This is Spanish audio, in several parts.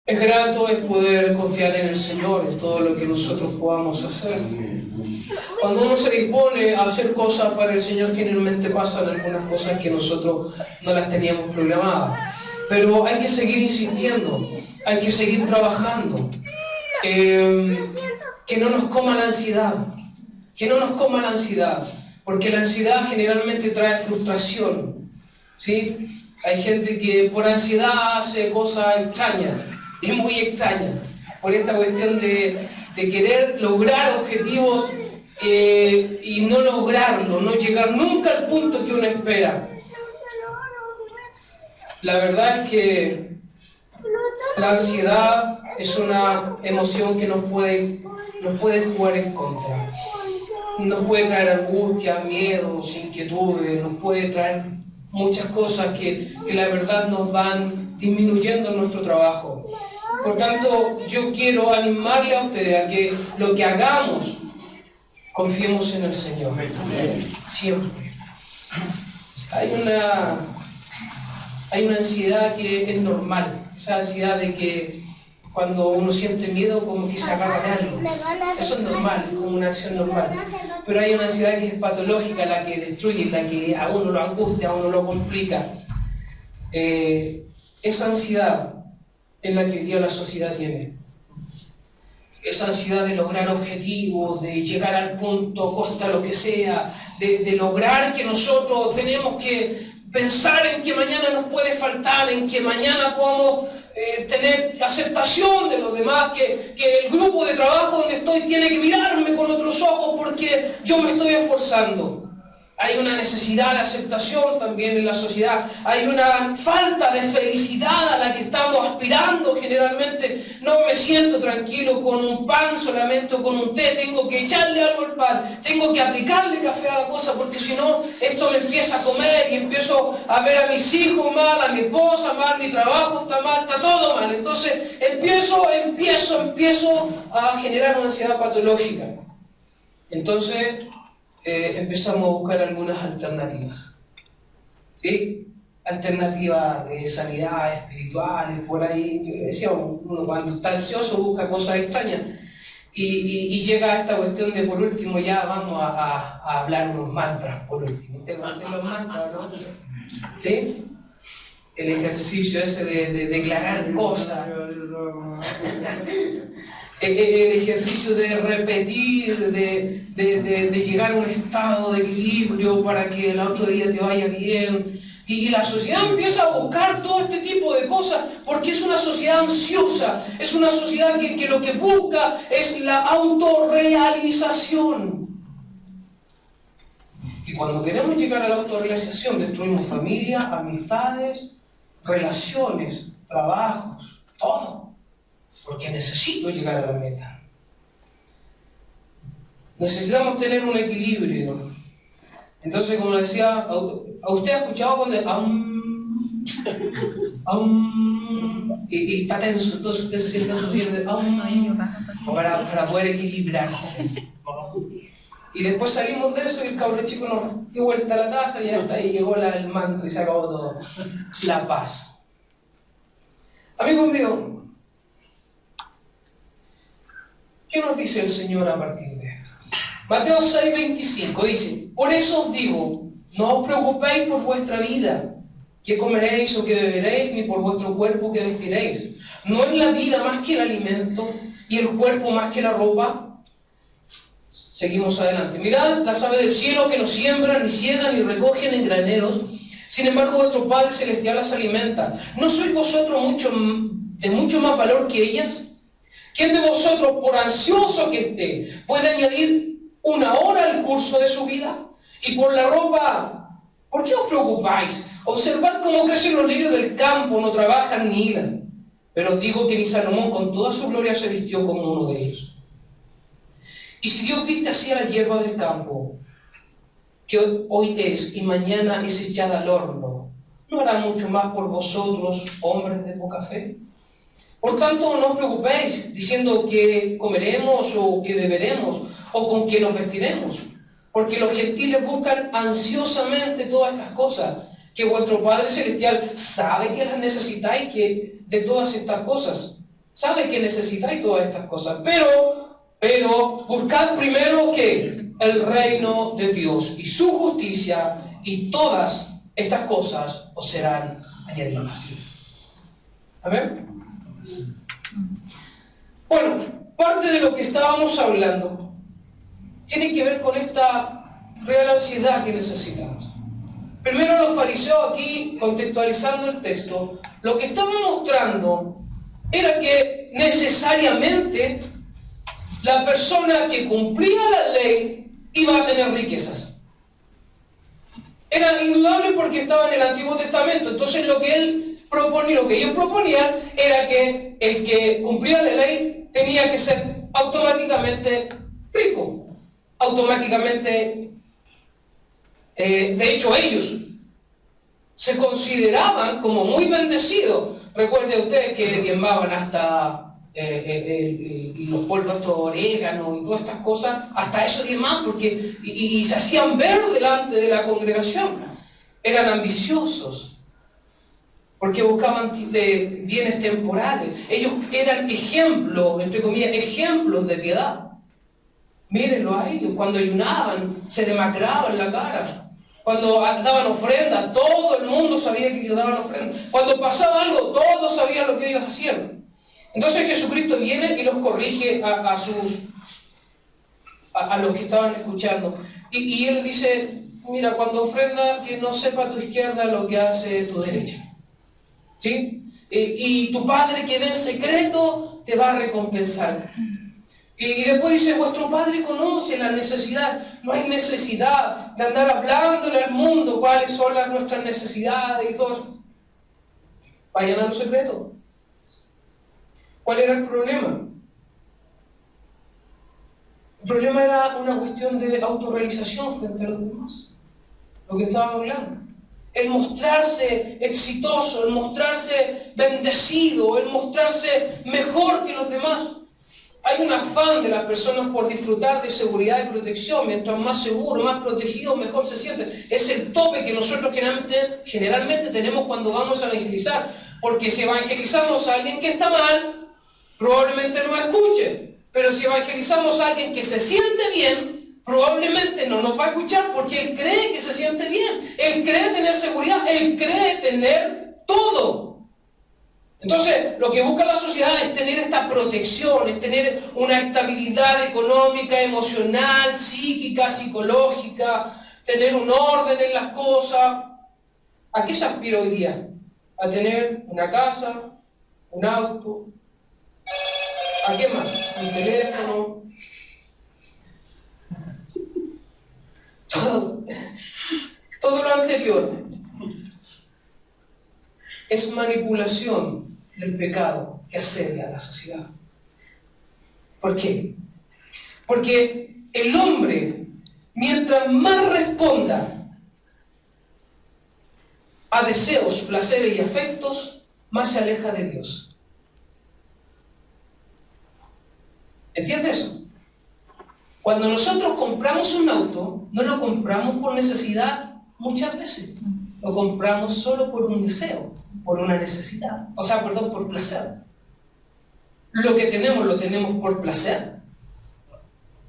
Es grato es poder confiar en el Señor, en todo lo que nosotros podamos hacer. Cuando uno se dispone a hacer cosas para el Señor, generalmente pasan algunas cosas que nosotros no las teníamos programadas. Pero hay que seguir insistiendo, hay que seguir trabajando. Que no nos coma la ansiedad, que no nos coma la ansiedad, porque la ansiedad generalmente trae frustración, ¿sí? Hay gente que por ansiedad hace cosas extrañas, y muy extrañas, por esta cuestión de querer lograr objetivos y no lograrlo, no llegar nunca al punto que uno espera. La verdad es que la ansiedad es una emoción que nos puede jugar en contra. Nos puede traer angustia, miedos, inquietudes, nos puede traer muchas cosas que la verdad nos van disminuyendo en nuestro trabajo. Por tanto, yo quiero animarle a ustedes a que lo que hagamos, confiemos en el Señor. Siempre. Hay una ansiedad que es normal. Esa ansiedad de que cuando uno siente miedo, como que se agarra de algo. Eso es normal, es como una acción normal. Pero hay una ansiedad que es patológica, la que destruye, la que a uno lo angustia, a uno lo complica. Esa ansiedad es la que hoy día la sociedad tiene. Esa ansiedad de lograr objetivos, de llegar al punto, costa lo que sea, de lograr que nosotros tenemos que pensar en que mañana nos puede faltar, en que mañana podamos tener aceptación de los demás, que el grupo de trabajo donde estoy tiene que mirarme con otros ojos porque yo me estoy esforzando. Hay una necesidad de aceptación también en la sociedad. Hay una falta de felicidad a la que estamos aspirando generalmente. No me siento tranquilo con un pan solamente o con un té. Tengo que echarle algo al pan. Tengo que aplicarle café a la cosa porque si no, esto me empieza a comer y empiezo a ver a mis hijos mal, a mi esposa mal, mi trabajo está mal, está todo mal. Entonces empiezo a generar una ansiedad patológica. Entonces empezamos a buscar algunas alternativas, ¿sí? Alternativas de sanidad espirituales, por ahí. Yo decía, uno cuando está ansioso busca cosas extrañas y llega a esta cuestión de, por último, ya vamos a hablar unos mantras, por último. ¿Ustedes conocen los mantras, no? ¿Sí? El ejercicio ese de declarar cosas. El ejercicio de repetir, de llegar a un estado de equilibrio para que el otro día te vaya bien. Y la sociedad empieza a buscar todo este tipo de cosas porque es una sociedad ansiosa, es una sociedad que lo que busca es la autorrealización. Y cuando queremos llegar a la autorrealización, destruimos familia, amistades, relaciones, trabajos, todo. Porque necesito llegar a la meta. Necesitamos tener un equilibrio. Entonces, como decía, ¿a usted ha escuchado cuando y está tenso? Entonces usted se siente para poder equilibrarse. Y después salimos de eso y el cabrón chico nos dio vuelta a la taza y hasta ahí llegó el manto y se acabó todo. La paz. Amigos míos, ¿qué nos dice el Señor a partir de esto? Mateo 6:25 dice: por eso os digo, no os preocupéis por vuestra vida, qué comeréis o qué beberéis, ni por vuestro cuerpo que vestiréis. ¿No es la vida más que el alimento y el cuerpo más que la ropa? Seguimos adelante. Mirad las aves del cielo que no siembran, ni ciegan, ni recogen en graneros. Sin embargo, vuestro Padre Celestial las alimenta. ¿No sois vosotros de mucho más valor que ellas? ¿Quién de vosotros, por ansioso que esté, puede añadir una hora al curso de su vida? Y por la ropa, ¿por qué os preocupáis? Observad cómo crecen los lirios del campo, no trabajan ni hilan. Pero os digo que ni Salomón con toda su gloria se vistió como uno de ellos. Y si Dios viste así a la hierba del campo, que hoy es y mañana es echada al horno, ¿no hará mucho más por vosotros, hombres de poca fe? Por tanto, no os preocupéis diciendo que comeremos o que beberemos o con qué nos vestiremos, porque los gentiles buscan ansiosamente todas estas cosas, que vuestro Padre Celestial sabe que las necesitáis de todas estas cosas. sabe que necesitáis todas estas cosas, pero buscad primero que el reino de Dios y su justicia, y todas estas cosas os serán añadidas. ¿Amén? Bueno, parte de lo que estábamos hablando tiene que ver con esta real ansiedad que necesitamos. Primero, los fariseos aquí, contextualizando el texto, lo que estaban mostrando era que necesariamente la persona que cumplía la ley iba a tener riquezas. Era indudable porque estaba en el Antiguo Testamento. Entonces lo que ellos proponían era que el que cumplía la ley tenía que ser automáticamente rico. Automáticamente, de hecho ellos se consideraban como muy bendecidos. Recuerde usted que diezmaban hasta los polvos de orégano y todas estas cosas, hasta eso diezmaban, porque y se hacían ver delante de la congregación. Eran ambiciosos, porque buscaban bienes temporales. Ellos eran ejemplos, entre comillas, ejemplos de piedad. Mírenlo a ellos, cuando ayunaban, se demacraban la cara. Cuando daban ofrenda, todo el mundo sabía que ellos daban ofrenda. Cuando pasaba algo, todos sabían lo que ellos hacían. Entonces Jesucristo viene y los corrige a los que estaban escuchando. Y Él dice, mira, cuando ofrenda, que no sepa tu izquierda lo que hace tu derecha. ¿Sí? Y tu Padre que ve en secreto te va a recompensar. Y después dice, vuestro Padre conoce la necesidad. No hay necesidad de andar hablándole al mundo cuáles son nuestras necesidades y todo eso. Vayan a lo secreto. ¿Cuál era el problema? El problema era una cuestión de autorrealización frente a los demás. Lo que estábamos hablando. El mostrarse exitoso, el mostrarse bendecido, el mostrarse mejor que los demás. Hay un afán de las personas por disfrutar de seguridad y protección. Mientras más seguro, más protegido, mejor se sienten. Es el tope que nosotros generalmente tenemos cuando vamos a evangelizar. Porque si evangelizamos a alguien que está mal, probablemente no escuche. Pero si evangelizamos a alguien que se siente bien, probablemente no nos va a escuchar porque él cree que se siente bien. Él cree tener seguridad. Él cree tener todo. Entonces, lo que busca la sociedad es tener esta protección, es tener una estabilidad económica, emocional, psíquica, psicológica, tener un orden en las cosas. ¿A qué se aspira hoy día? A tener una casa, un auto. ¿A qué más? Un teléfono. Todo lo anterior es manipulación del pecado que asedia a la sociedad. ¿Por qué? Porque el hombre, mientras más responda a deseos, placeres y afectos, más se aleja de Dios. ¿Entiendes eso? Cuando nosotros compramos un auto, no lo compramos por necesidad muchas veces. Lo compramos solo por un deseo, por una necesidad. Por placer. Lo que tenemos, ¿lo tenemos por placer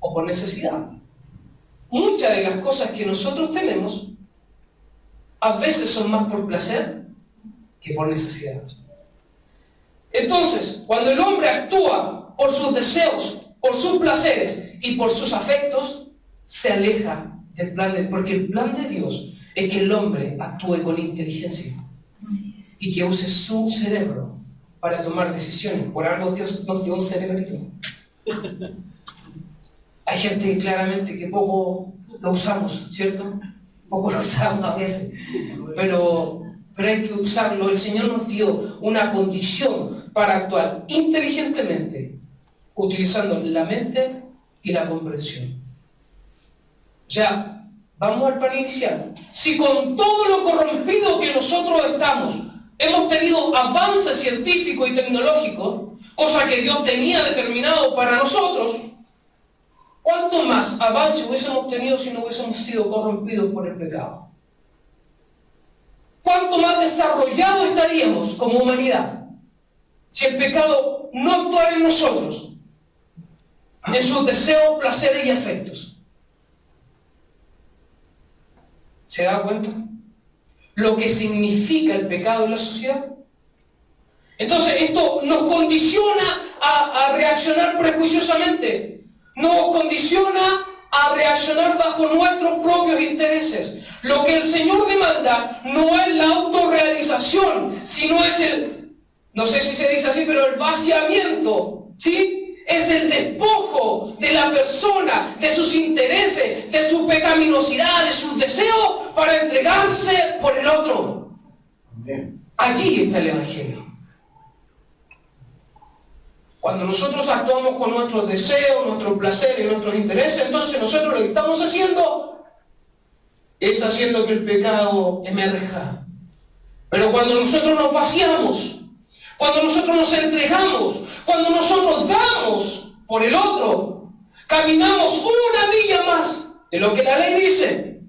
o por necesidad? Muchas de las cosas que nosotros tenemos, a veces son más por placer que por necesidad. Entonces, cuando el hombre actúa por sus deseos, por sus placeres y por sus afectos, se aleja del plan de Dios. Porque el plan de Dios es que el hombre actúe con inteligencia y que use su cerebro para tomar decisiones. Por algo Dios nos dio un cerebrito. Hay gente que claramente que poco lo usamos, ¿cierto? Poco lo usamos a veces, pero hay que usarlo. El Señor nos dio una condición para actuar inteligentemente, utilizando la mente y la comprensión. O sea, vamos al plan inicial. Si con todo lo corrompido que nosotros estamos, hemos tenido avances científicos y tecnológicos, cosa que Dios tenía determinado para nosotros, ¿cuánto más avance hubiésemos tenido si no hubiésemos sido corrompidos por el pecado? ¿Cuánto más desarrollados estaríamos como humanidad si el pecado no actuara en nosotros, en sus deseos, placeres y afectos? ¿Se da cuenta lo que significa el pecado en la sociedad? Entonces esto nos condiciona a reaccionar prejuiciosamente, nos condiciona a reaccionar bajo nuestros propios intereses. Lo que el Señor demanda no es la autorrealización, sino es el, no sé si se dice así, pero el vaciamiento, ¿sí? Es el despojo de la persona, de sus intereses, de su pecaminosidad, de sus deseos, para entregarse por el otro. Amén. Allí está el Evangelio. Cuando nosotros actuamos con nuestros deseos, nuestros placeres y nuestros intereses, entonces nosotros lo que estamos haciendo es haciendo que el pecado emerja. Pero cuando nosotros nos vaciamos, cuando nosotros nos entregamos, cuando nosotros damos por el otro, caminamos una milla más de lo que la ley dice,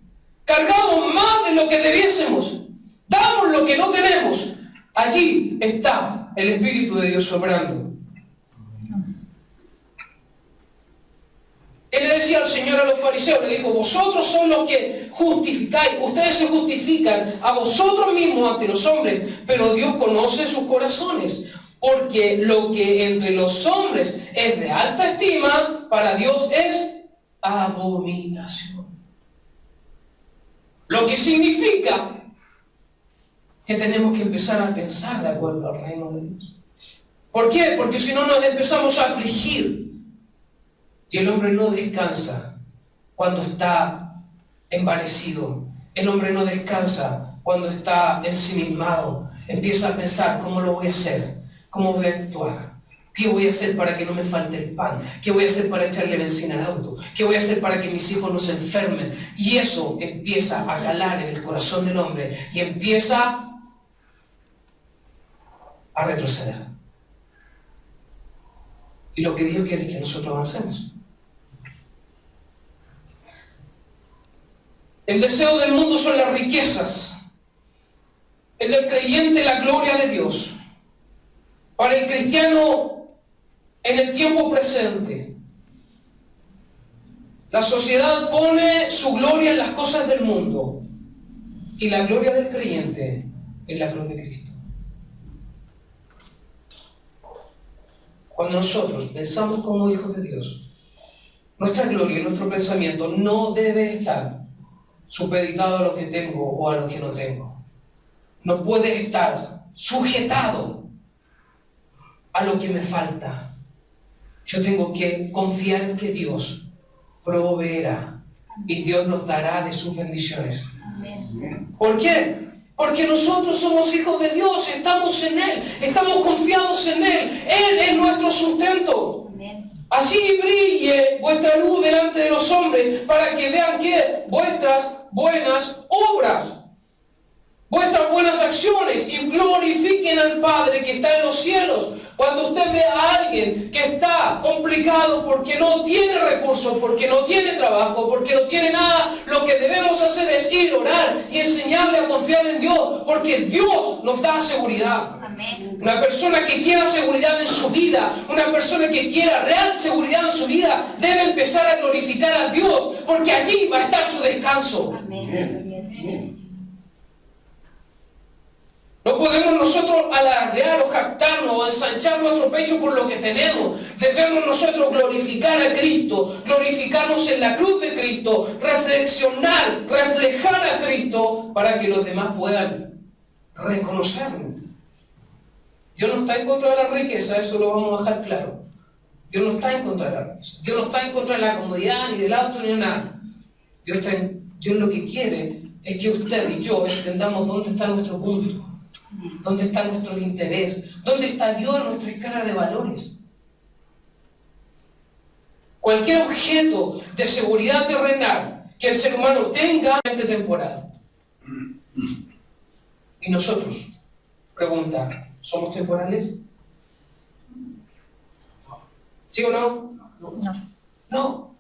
cargamos más de lo que debiésemos, damos lo que no tenemos, allí está el Espíritu de Dios obrando. Él le decía al Señor a los fariseos, le dijo: vosotros son los que justificáis, ustedes se justifican a vosotros mismos ante los hombres, pero Dios conoce sus corazones, porque lo que entre los hombres es de alta estima, para Dios es abominación. Lo que significa que tenemos que empezar a pensar de acuerdo al reino de Dios. ¿Por qué? Porque si no nos empezamos a afligir. Y el hombre no descansa cuando está envanecido. El hombre no descansa cuando está ensimismado. Empieza a pensar: ¿cómo lo voy a hacer? ¿Cómo voy a actuar? ¿Qué voy a hacer para que no me falte el pan? ¿Qué voy a hacer para echarle benzina al auto? ¿Qué voy a hacer para que mis hijos no se enfermen? Y eso empieza a calar en el corazón del hombre y empieza a retroceder. Y lo que Dios quiere es que nosotros avancemos. El deseo del mundo son las riquezas. El del creyente, la gloria de Dios. Para el cristiano, en el tiempo presente, la sociedad pone su gloria en las cosas del mundo y la gloria del creyente en la cruz de Cristo. Cuando nosotros pensamos como hijos de Dios, nuestra gloria y nuestro pensamiento no debe estar supeditado a lo que tengo o a lo que no tengo. No puede estar sujetado a lo que me falta. Yo tengo que confiar en que Dios proveerá y Dios nos dará de sus bendiciones. Amén. ¿Por qué? Porque nosotros somos hijos de Dios, estamos en Él, estamos confiados en Él. Él es nuestro sustento. Amén. Así brille vuestra luz delante de los hombres, para que vean que vuestras buenas obras, vuestras buenas acciones, y glorifiquen al Padre que está en los cielos. Cuando usted ve a alguien que está complicado porque no tiene recursos, porque no tiene trabajo, porque no tiene nada, lo que debemos hacer es ir a orar y enseñarle a confiar en Dios, porque Dios nos da seguridad. Amén. Una persona que quiera seguridad en su vida, una persona que quiera real seguridad en su vida, debe empezar a glorificar a Dios, porque allí va a estar su descanso. Amén. No podemos nosotros alardear o jactarnos o ensanchar nuestro pecho por lo que tenemos. Debemos nosotros glorificar a Cristo, glorificarnos en la cruz de Cristo, reflexionar, reflejar a Cristo para que los demás puedan reconocerlo. Dios no está en contra de la riqueza, eso lo vamos a dejar claro. Dios no está en contra de la riqueza. Dios no está en contra de la comodidad, ni del auto, ni de nada. Dios lo que quiere es que usted y yo entendamos dónde está nuestro punto. ¿Dónde está nuestro interés? ¿Dónde está Dios en nuestra escala de valores? Cualquier objeto de seguridad terrenal que el ser humano tenga es temporal. Y nosotros, pregunta, ¿somos temporales? ¿Sí o no? No.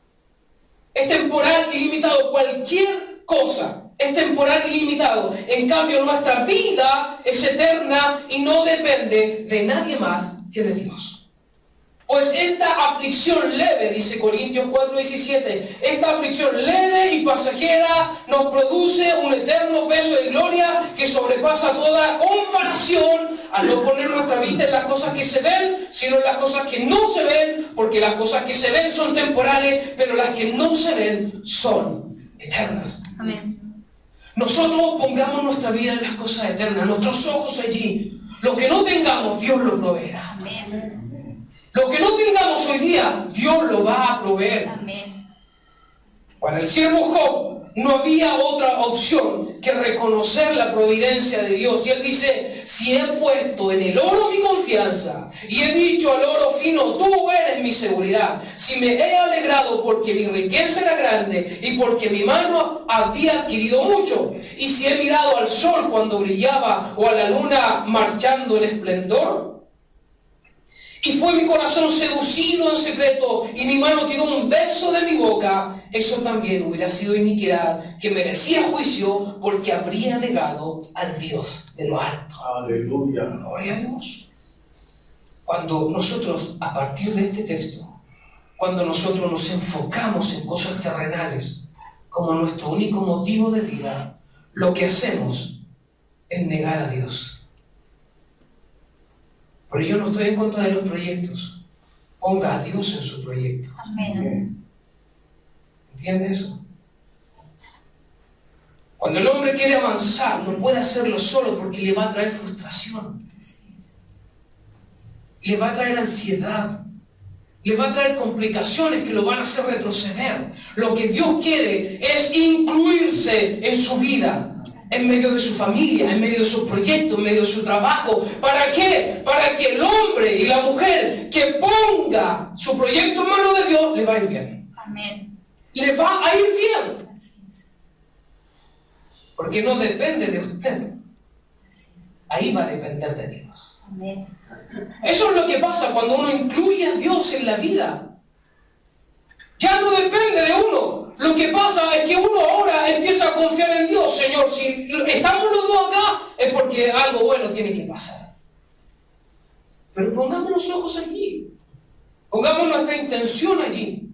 Es temporal y limitado. Cualquier cosa es temporal y limitado. En cambio, nuestra vida es eterna y no depende de nadie más que de Dios. Pues esta aflicción leve, dice Corintios 4:17, esta aflicción leve y pasajera nos produce un eterno peso de gloria que sobrepasa toda comparación, al no poner nuestra vista en las cosas que se ven, sino en las cosas que no se ven, porque las cosas que se ven son temporales, pero las que no se ven son eternas. Amén. Nosotros pongamos nuestra vida en las cosas eternas, nuestros ojos allí. Lo que no tengamos, Dios lo proveerá. Amén. Lo que no tengamos hoy día, Dios lo va a proveer. Amén. Para el siervo Job no había otra opción que reconocer la providencia de Dios. Y él dice, si he puesto en el oro mi confianza y he dicho al oro fino, tú eres mi seguridad. Si me he alegrado porque mi riqueza era grande y porque mi mano había adquirido mucho. Y si he mirado al sol cuando brillaba o a la luna marchando en esplendor. Y fue mi corazón seducido en secreto, y mi mano tiró un beso de mi boca. Eso también hubiera sido iniquidad, que merecía juicio, porque habría negado al Dios de lo alto. Aleluya. Gloria a Dios. Cuando nosotros, a partir de este texto, cuando nosotros nos enfocamos en cosas terrenales como nuestro único motivo de vida, lo que hacemos es negar a Dios. Pero yo no estoy en contra de los proyectos. Ponga a Dios en su proyecto. Amén. ¿Entiende eso? Cuando el hombre quiere avanzar, no puede hacerlo solo porque le va a traer frustración. Le va a traer ansiedad. Le va a traer complicaciones que lo van a hacer retroceder. Lo que Dios quiere es incluirse en su vida, en medio de su familia, en medio de sus proyectos, en medio de su trabajo. ¿Para qué? Para que el hombre y la mujer que ponga su proyecto en manos de Dios, le va a ir bien. Amén. Le va a ir bien. Así es. Porque no depende de usted. Así es. Ahí va a depender de Dios. Amén. Eso es lo que pasa cuando uno incluye a Dios en la vida. Ya no depende de uno. Lo que pasa es que uno ahora empieza a confiar en Dios. Señor, si estamos los dos acá, es porque algo bueno tiene que pasar. Pero pongamos los ojos allí. Pongamos nuestra intención allí.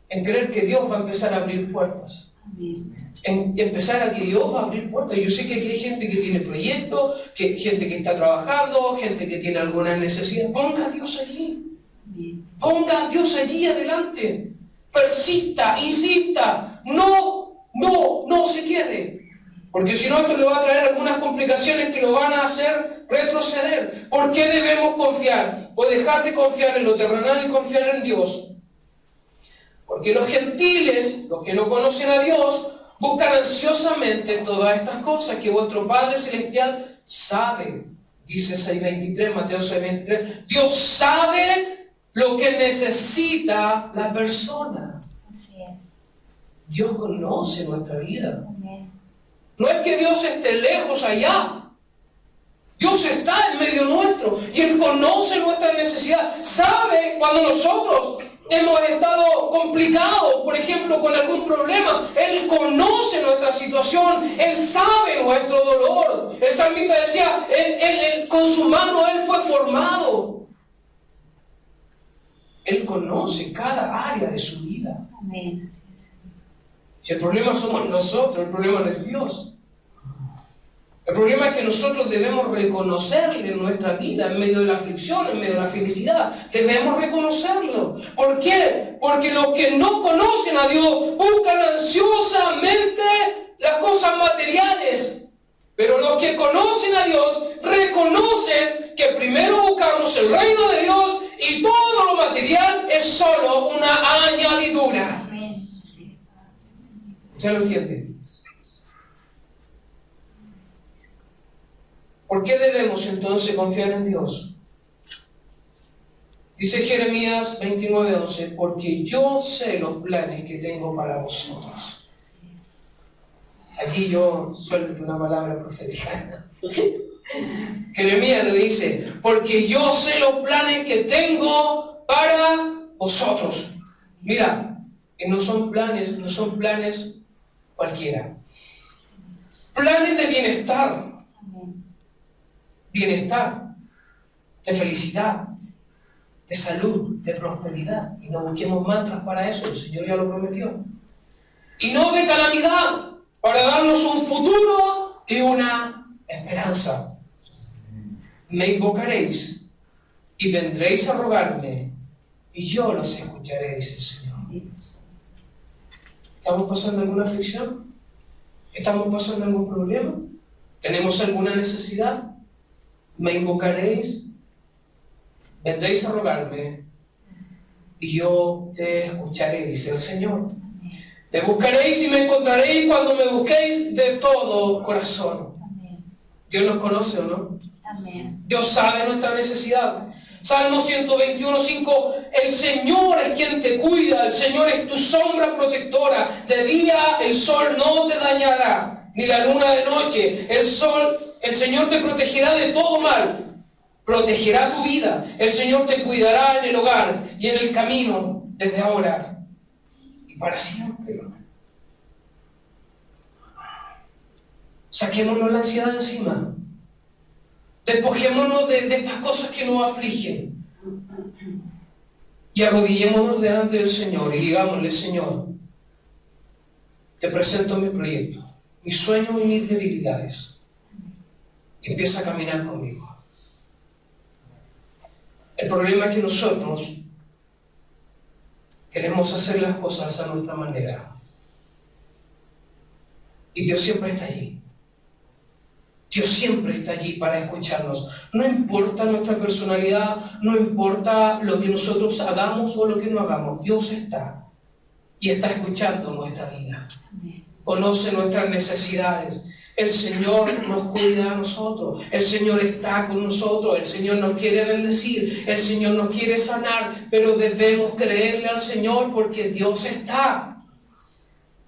En creer que Dios va a empezar a abrir puertas. Amén. En empezar a que Dios va a abrir puertas. Yo sé que aquí hay gente que tiene proyectos, que gente que está trabajando, gente que tiene alguna necesidad. Ponga a Dios allí. Amén. Ponga a Dios allí adelante. Persista, insista. No se quede. Porque si no, esto le va a traer algunas complicaciones que lo van a hacer retroceder. ¿Por qué debemos confiar? O dejar de confiar en lo terrenal y confiar en Dios. Porque los gentiles, los que no conocen a Dios, buscan ansiosamente todas estas cosas que vuestro Padre Celestial sabe. Dice 6:23, Mateo 6:23. Dios sabe lo que necesita la persona. Así es. Dios conoce nuestra vida. Amén. No es que Dios esté lejos allá. Dios está en medio nuestro y Él conoce nuestra necesidad. Sabe cuando nosotros hemos estado complicados, por ejemplo, con algún problema. Él conoce nuestra situación. Él sabe nuestro dolor. El salmista decía, él, con su mano Él fue formado. Él conoce cada área de su vida. Amén. Así es. Si el problema somos nosotros, el problema no es Dios. El problema es que nosotros debemos reconocerle en nuestra vida, en medio de la aflicción, en medio de la felicidad. Debemos reconocerlo. ¿Por qué? Porque los que no conocen a Dios buscan ansiosamente las cosas materiales. Pero los que conocen a Dios reconocen que primero buscamos el reino de Dios y todo lo material es solo una añadidura. Amén. Sí. ¿Usted lo entiende? ¿Por qué debemos entonces confiar en Dios? Dice Jeremías 29:11, porque yo sé los planes que tengo para vosotros. Así es. Aquí yo suelto una palabra profética. Jeremías lo dice, porque yo sé los planes que tengo para vosotros. Mira, que no son planes cualquiera. planes de bienestar, Amén. bienestar, de felicidad, de salud, de prosperidad. Y no busquemos mantras para eso, el Señor ya lo prometió. Y no de calamidad, para darnos un futuro y una esperanza. Me invocaréis y vendréis a rogarme, y yo los escucharé, dice el Señor. ¿Estamos pasando alguna aflicción? ¿Estamos pasando algún problema? ¿Tenemos alguna necesidad? Me invocaréis, vendréis a rogarme, y yo te escucharé, dice el Señor. Me buscaréis y me encontraréis cuando me busquéis de todo corazón. Amén. Dios nos conoce, ¿o no? Amén. Dios sabe nuestra necesidad. Salmo 121:5, el Señor es quien te cuida, el Señor es tu sombra protectora. De día el sol no te dañará, ni la luna de noche. El Señor te protegerá de todo mal, protegerá tu vida. El Señor te cuidará en el hogar y en el camino desde ahora y para siempre. Saquémonos la ansiedad encima. Despojémonos de estas cosas que nos afligen. Y arrodillémonos delante del Señor y digámosle: Señor, te presento mi proyecto, mis sueños y mis debilidades. Empieza a caminar conmigo. El problema es que nosotros queremos hacer las cosas a nuestra manera. Y Dios siempre está allí. Dios siempre está allí para escucharnos. No importa nuestra personalidad, no importa lo que nosotros hagamos o lo que no hagamos. Dios está y está escuchando nuestra vida. Conoce nuestras necesidades. El Señor nos cuida a nosotros. El Señor está con nosotros. El Señor nos quiere bendecir. El Señor nos quiere sanar. Pero debemos creerle al Señor porque Dios está.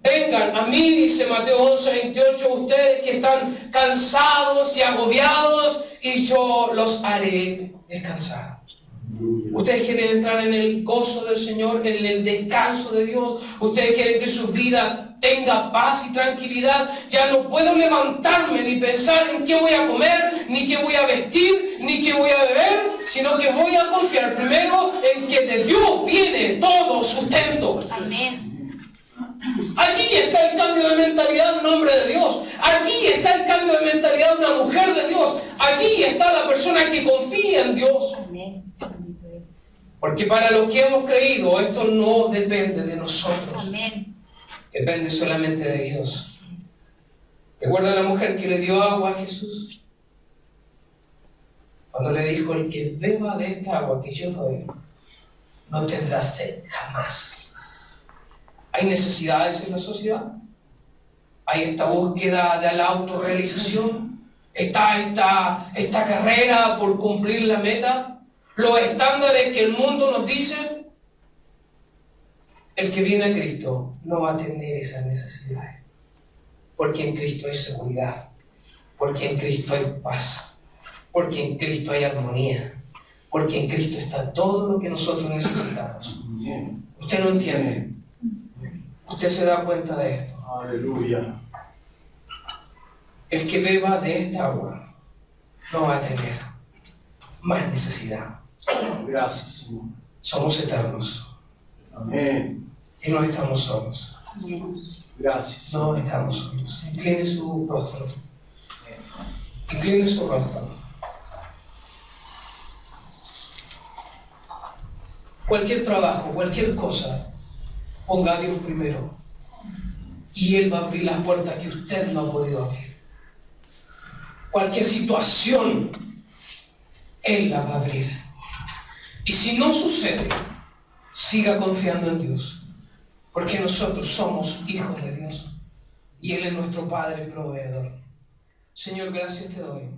Vengan a mí, dice Mateo 11:28, ustedes que están cansados y agobiados, y yo los haré descansar. Ustedes quieren entrar en el gozo del Señor, en el descanso de Dios. Ustedes quieren que su vida tenga paz y tranquilidad. Ya no puedo levantarme ni pensar en qué voy a comer, ni qué voy a vestir, ni qué voy a beber, sino que voy a confiar primero en que de Dios viene todo sustento. Amén. Allí está el cambio de mentalidad de un hombre de Dios. Allí está el cambio de mentalidad de una mujer de Dios. Allí está la persona que confía en Dios. Amén. Porque para los que hemos creído, esto no depende de nosotros. Amén. Depende solamente de Dios. ¿Recuerda la mujer que le dio agua a Jesús? Cuando le dijo: el que beba de esta agua que yo doy, no tendrá sed jamás. Hay necesidades en la sociedad. Hay esta búsqueda de la autorrealización. Está esta carrera por cumplir la meta. Los estándares que el mundo nos dice. El que viene a Cristo no va a tener esas necesidades. Porque en Cristo hay seguridad. Porque en Cristo hay paz. Porque en Cristo hay armonía. Porque en Cristo está todo lo que nosotros necesitamos. ¿Usted no entiende? Usted se da cuenta de esto. Aleluya. El que beba de esta agua no va a tener más necesidad. Gracias, Señor. Somos eternos Amén. y no estamos solos. Amén. Gracias. No estamos solos. Incline su rostro. Incline su rostro. Cualquier trabajo, cualquier cosa, ponga a Dios primero. Y Él va a abrir las puertas que usted no ha podido abrir. Cualquier situación, Él la va a abrir. Y si no sucede, siga confiando en Dios. Porque nosotros somos hijos de Dios. Y Él es nuestro Padre proveedor. Señor, gracias te doy.